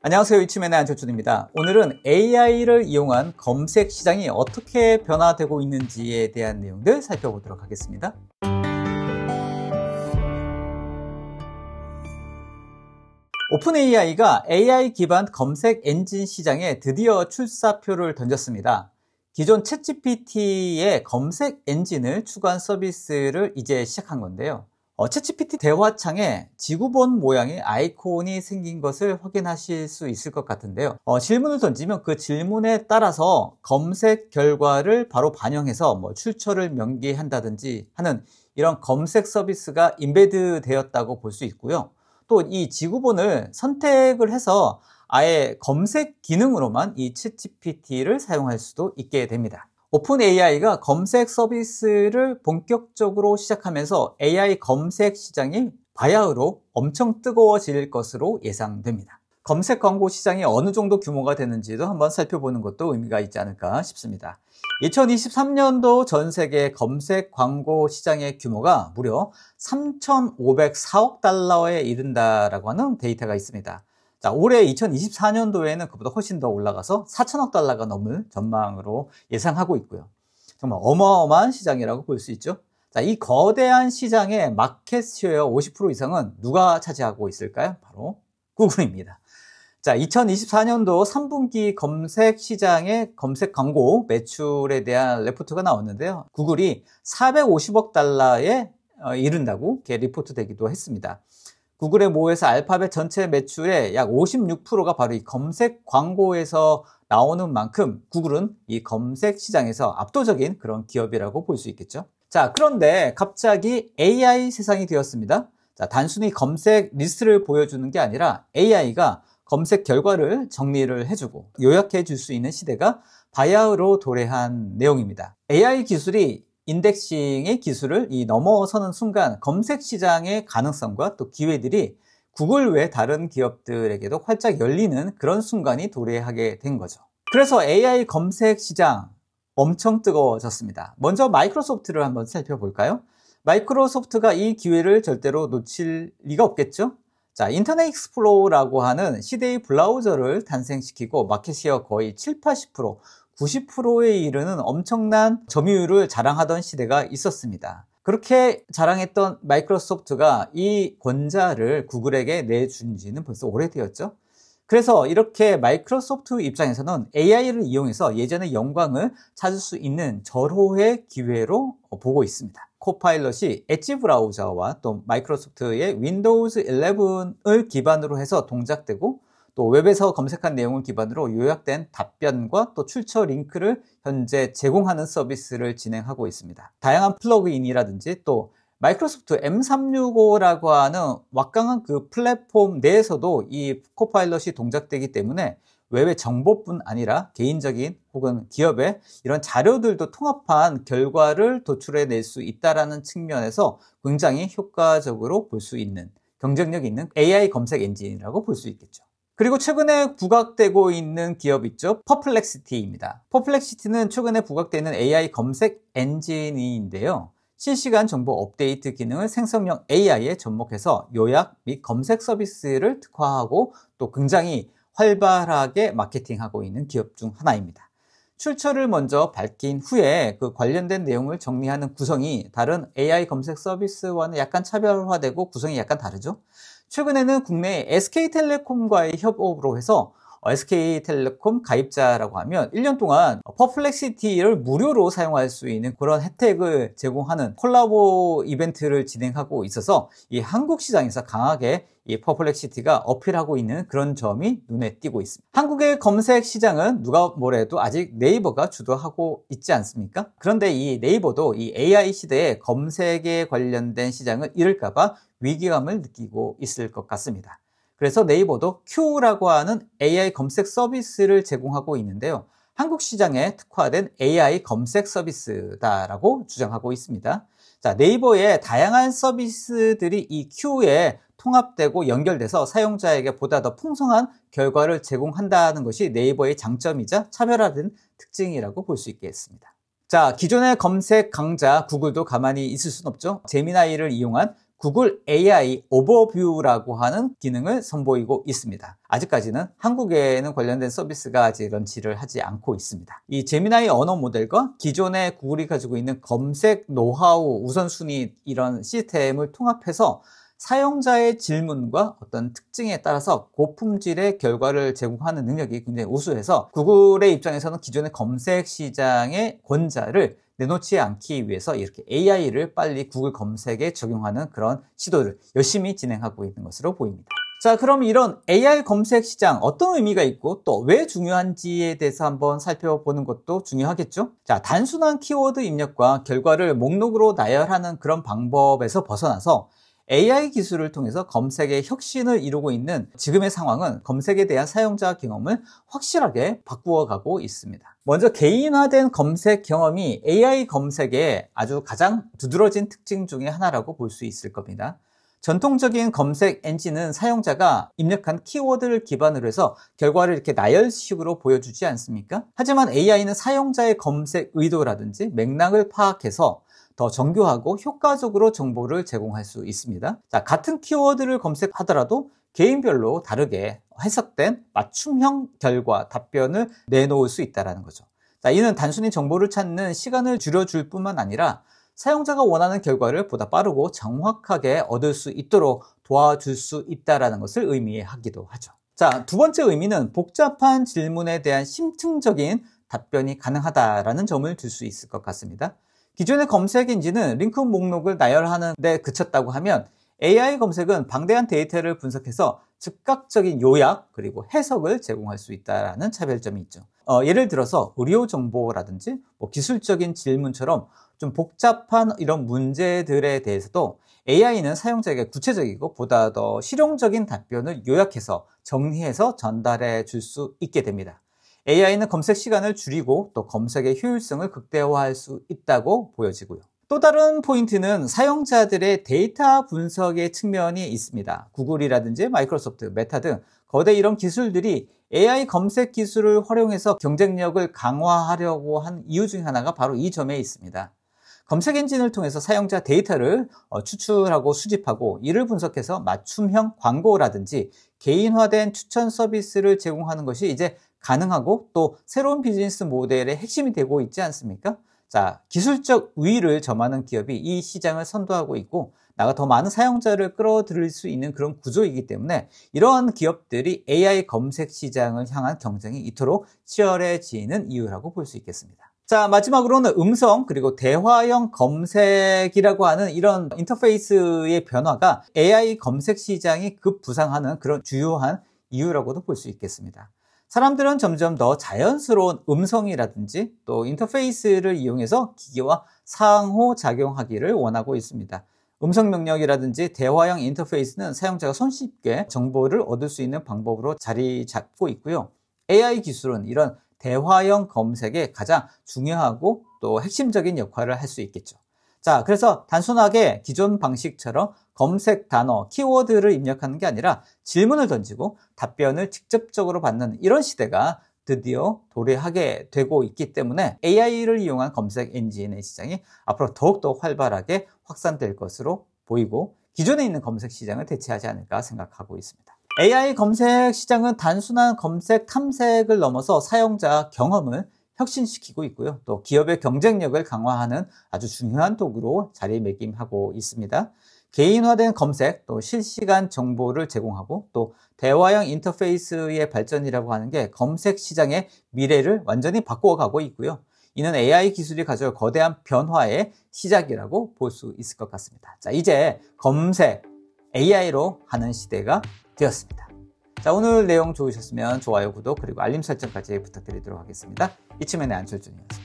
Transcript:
안녕하세요. 이츠맨의 안철준입니다. 오늘은 AI를 이용한 검색 시장이 어떻게 변화되고 있는지에 대한 내용들 살펴보도록 하겠습니다. 오픈AI가 AI 기반 검색 엔진 시장에 드디어 출사표를 던졌습니다. 기존 챗GPT의 검색 엔진을 추가한 서비스를 이제 시작한 건데요. 챗GPT 대화창에 지구본 모양의 아이콘이 생긴 것을 확인하실 수 있을 것 같은데요. 질문을 던지면 그 질문에 따라서 검색 결과를 바로 반영해서 출처를 명기한다든지 하는 이런 검색 서비스가 인베드 되었다고 볼 수 있고요. 또 이 지구본을 선택을 해서 아예 검색 기능으로만 이 챗GPT를 사용할 수도 있게 됩니다. 오픈AI가 검색 서비스를 본격적으로 시작하면서 AI 검색 시장이 바야흐로 엄청 뜨거워질 것으로 예상됩니다. 검색 광고 시장이 어느 정도 규모가 되는지도 한번 살펴보는 것도 의미가 있지 않을까 싶습니다. 2023년도 전 세계 검색 광고 시장의 규모가 무려 3,504억 달러에 이른다라고 하는 데이터가 있습니다. 자, 올해 2024년도에는 그보다 훨씬 더 올라가서 4천억 달러가 넘을 전망으로 예상하고 있고요. 정말 어마어마한 시장이라고 볼 수 있죠. 자, 이 거대한 시장의 마켓 쉐어 50% 이상은 누가 차지하고 있을까요? 바로 구글입니다. 자, 2024년도 3분기 검색 시장의 검색 광고 매출에 대한 레포트가 나왔는데요. 구글이 450억 달러에 이른다고 이렇게 리포트 되기도 했습니다. 구글의 모회사 알파벳 전체 매출의 약 56%가 바로 이 검색 광고에서 나오는 만큼 구글은 이 검색 시장에서 압도적인 그런 기업이라고 볼 수 있겠죠. 자, 그런데 갑자기 AI 세상이 되었습니다. 자, 단순히 검색 리스트를 보여주는 게 아니라 AI가 검색 결과를 정리를 해주고 요약해 줄 수 있는 시대가 바야흐로 도래한 내용입니다. AI 기술이 인덱싱의 기술을 넘어서는 순간 검색 시장의 가능성과 또 기회들이 구글 외 다른 기업들에게도 활짝 열리는 그런 순간이 도래하게 된 거죠. 그래서 AI 검색 시장 엄청 뜨거워졌습니다. 먼저 마이크로소프트를 한번 살펴볼까요? 마이크로소프트가 이 기회를 절대로 놓칠 리가 없겠죠? 자, 인터넷 익스플로러라고 하는 시대의 브라우저를 탄생시키고 마켓시어 거의 7, 80%, 90%에 이르는 엄청난 점유율을 자랑하던 시대가 있었습니다. 그렇게 자랑했던 마이크로소프트가 이 권자를 구글에게 내준 지는 벌써 오래되었죠. 그래서 이렇게 마이크로소프트 입장에서는 AI를 이용해서 예전의 영광을 찾을 수 있는 절호의 기회로 보고 있습니다. 코파일럿이 엣지 브라우저와 또 마이크로소프트의 윈도우즈 11을 기반으로 해서 동작되고 또 웹에서 검색한 내용을 기반으로 요약된 답변과 또 출처 링크를 현재 제공하는 서비스를 진행하고 있습니다. 다양한 플러그인이라든지 또 마이크로소프트 M365라고 하는 막강한 그 플랫폼 내에서도 이 코파일럿이 동작되기 때문에 웹의 정보뿐 아니라 개인적인 혹은 기업의 이런 자료들도 통합한 결과를 도출해낼 수 있다는 측면에서 굉장히 효과적으로 볼 수 있는 경쟁력 있는 AI 검색 엔진이라고 볼 수 있겠죠. 그리고 최근에 부각되고 있는 기업 있죠? 퍼플렉시티입니다. 퍼플렉시티는 최근에 부각되는 AI 검색 엔진인데요. 실시간 정보 업데이트 기능을 생성형 AI에 접목해서 요약 및 검색 서비스를 특화하고 또 굉장히 활발하게 마케팅하고 있는 기업 중 하나입니다. 출처를 먼저 밝힌 후에 그 관련된 내용을 정리하는 구성이 다른 AI 검색 서비스와는 약간 차별화되고 구성이 약간 다르죠. 최근에는 국내 SK텔레콤과의 협업으로 해서 SK텔레콤 가입자라고 하면 1년 동안 퍼플렉시티를 무료로 사용할 수 있는 그런 혜택을 제공하는 콜라보 이벤트를 진행하고 있어서 이 한국 시장에서 강하게 이 퍼플렉시티가 어필하고 있는 그런 점이 눈에 띄고 있습니다. 한국의 검색 시장은 누가 뭐래도 아직 네이버가 주도하고 있지 않습니까? 그런데 이 네이버도 이 AI 시대에 검색에 관련된 시장을 잃을까봐 위기감을 느끼고 있을 것 같습니다. 그래서 네이버도 Q라고 하는 AI 검색 서비스를 제공하고 있는데요. 한국 시장에 특화된 AI 검색 서비스다라고 주장하고 있습니다. 자, 네이버의 다양한 서비스들이 이 Q에 통합되고 연결돼서 사용자에게 보다 더 풍성한 결과를 제공한다는 것이 네이버의 장점이자 차별화된 특징이라고 볼 수 있겠습니다. 자, 기존의 검색 강자 구글도 가만히 있을 순 없죠. 제미나이를 이용한 구글 AI 오버뷰라고 하는 기능을 선보이고 있습니다. 아직까지는 한국에는 관련된 서비스가 아직 런치를 하지 않고 있습니다. 이 제미나이 언어 모델과 기존의 구글이 가지고 있는 검색 노하우 우선순위 이런 시스템을 통합해서 사용자의 질문과 어떤 특징에 따라서 고품질의 결과를 제공하는 능력이 굉장히 우수해서 구글의 입장에서는 기존의 검색 시장의 권자를 내놓지 않기 위해서 이렇게 AI를 빨리 구글 검색에 적용하는 그런 시도를 열심히 진행하고 있는 것으로 보입니다. 자, 그럼 이런 AI 검색 시장 어떤 의미가 있고 또 왜 중요한지에 대해서 한번 살펴보는 것도 중요하겠죠? 자, 단순한 키워드 입력과 결과를 목록으로 나열하는 그런 방법에서 벗어나서 AI 기술을 통해서 검색의 혁신을 이루고 있는 지금의 상황은 검색에 대한 사용자 경험을 확실하게 바꾸어가고 있습니다. 먼저 개인화된 검색 경험이 AI 검색의 아주 가장 두드러진 특징 중에 하나라고 볼 수 있을 겁니다. 전통적인 검색 엔진은 사용자가 입력한 키워드를 기반으로 해서 결과를 이렇게 나열식으로 보여주지 않습니까? 하지만 AI는 사용자의 검색 의도라든지 맥락을 파악해서 더 정교하고 효과적으로 정보를 제공할 수 있습니다. 자, 같은 키워드를 검색하더라도 개인별로 다르게 해석된 맞춤형 결과, 답변을 내놓을 수 있다는 거죠. 자, 이는 단순히 정보를 찾는 시간을 줄여줄 뿐만 아니라 사용자가 원하는 결과를 보다 빠르고 정확하게 얻을 수 있도록 도와줄 수 있다는 것을 의미하기도 하죠. 자, 두 번째 의미는 복잡한 질문에 대한 심층적인 답변이 가능하다는 점을 들 수 있을 것 같습니다. 기존의 검색 엔진은 링크 목록을 나열하는 데 그쳤다고 하면 AI 검색은 방대한 데이터를 분석해서 즉각적인 요약 그리고 해석을 제공할 수 있다는 차별점이 있죠. 예를 들어서 의료 정보라든지 기술적인 질문처럼 좀 복잡한 이런 문제들에 대해서도 AI는 사용자에게 구체적이고 보다 더 실용적인 답변을 요약해서 정리해서 전달해 줄 수 있게 됩니다. AI는 검색 시간을 줄이고 또 검색의 효율성을 극대화할 수 있다고 보여지고요. 또 다른 포인트는 사용자들의 데이터 분석의 측면이 있습니다. 구글이라든지 마이크로소프트, 메타 등 거대 이런 기술들이 AI 검색 기술을 활용해서 경쟁력을 강화하려고 한 이유 중 하나가 바로 이 점에 있습니다. 검색 엔진을 통해서 사용자 데이터를 추출하고 수집하고 이를 분석해서 맞춤형 광고라든지 개인화된 추천 서비스를 제공하는 것이 이제 가능하고 또 새로운 비즈니스 모델의 핵심이 되고 있지 않습니까? 자, 기술적 우위를 점하는 기업이 이 시장을 선도하고 있고 나가 더 많은 사용자를 끌어들일 수 있는 그런 구조이기 때문에 이러한 기업들이 AI 검색 시장을 향한 경쟁이 이토록 치열해지는 이유라고 볼 수 있겠습니다. 자, 마지막으로는 음성 그리고 대화형 검색이라고 하는 이런 인터페이스의 변화가 AI 검색 시장이 급부상하는 그런 주요한 이유라고도 볼 수 있겠습니다. 사람들은 점점 더 자연스러운 음성이라든지 또 인터페이스를 이용해서 기기와 상호작용하기를 원하고 있습니다. 음성 명령이라든지 대화형 인터페이스는 사용자가 손쉽게 정보를 얻을 수 있는 방법으로 자리 잡고 있고요. AI 기술은 이런 대화형 검색에 가장 중요하고 또 핵심적인 역할을 할 수 있겠죠. 자, 그래서 단순하게 기존 방식처럼 검색 단어, 키워드를 입력하는 게 아니라 질문을 던지고 답변을 직접적으로 받는 이런 시대가 드디어 도래하게 되고 있기 때문에 AI를 이용한 검색 엔진의 시장이 앞으로 더욱더 활발하게 확산될 것으로 보이고 기존에 있는 검색 시장을 대체하지 않을까 생각하고 있습니다. AI 검색 시장은 단순한 검색 탐색을 넘어서 사용자 경험을 혁신시키고 있고요. 또 기업의 경쟁력을 강화하는 아주 중요한 도구로 자리매김하고 있습니다. 개인화된 검색, 또 실시간 정보를 제공하고 또 대화형 인터페이스의 발전이라고 하는 게 검색 시장의 미래를 완전히 바꾸어가고 있고요. 이는 AI 기술이 가져올 거대한 변화의 시작이라고 볼 수 있을 것 같습니다. 자, 이제 검색 AI로 하는 시대가 되었습니다. 자, 오늘 내용 좋으셨으면 좋아요, 구독, 그리고 알림 설정까지 부탁드리도록 하겠습니다. 이치맨의 안철준이었습니다.